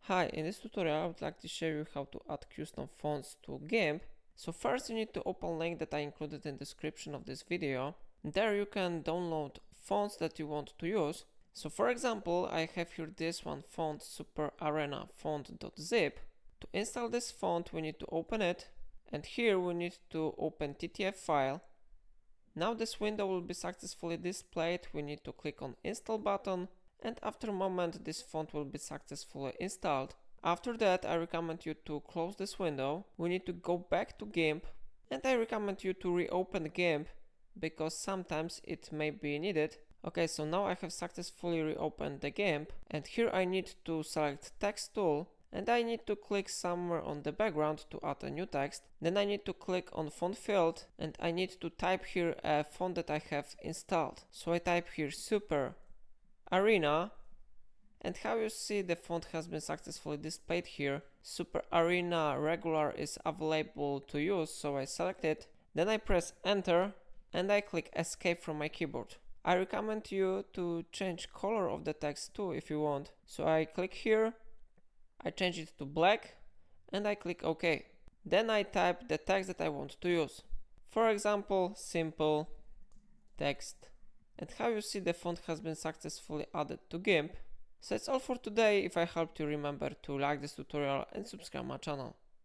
Hi, in this tutorial I would like to show you how to add custom fonts to GIMP. So first you need to open a link that I included in the description of this video. There you can download fonts that you want to use. So for example, I have here this one font, Super Arena font.zip. To install this font we need to open it, and here we need to open TTF file. Now this window will be successfully displayed. We need to click on install button, and after a moment this font will be successfully installed. After that I recommend you to close this window. We need to go back to GIMP, and I recommend you to reopen GIMP because sometimes it may be needed. Okay, so now I have successfully reopened the GIMP, and here I need to select text tool, and I need to click somewhere on the background to add a new text. Then I need to click on font field, and I need to type here a font that I have installed. So I type here Super Arena, and how you see the font has been successfully displayed here. Super Arena regular is available to use, so I select it. Then I press enter and I click escape from my keyboard. I recommend you to change color of the text too if you want. So I click here, I change it to black, and I click OK. Then I type the text that I want to use. For example, simple text. And how you see the font has been successfully added to GIMP. So that's all for today. If I helped you, remember to like this tutorial and subscribe my channel.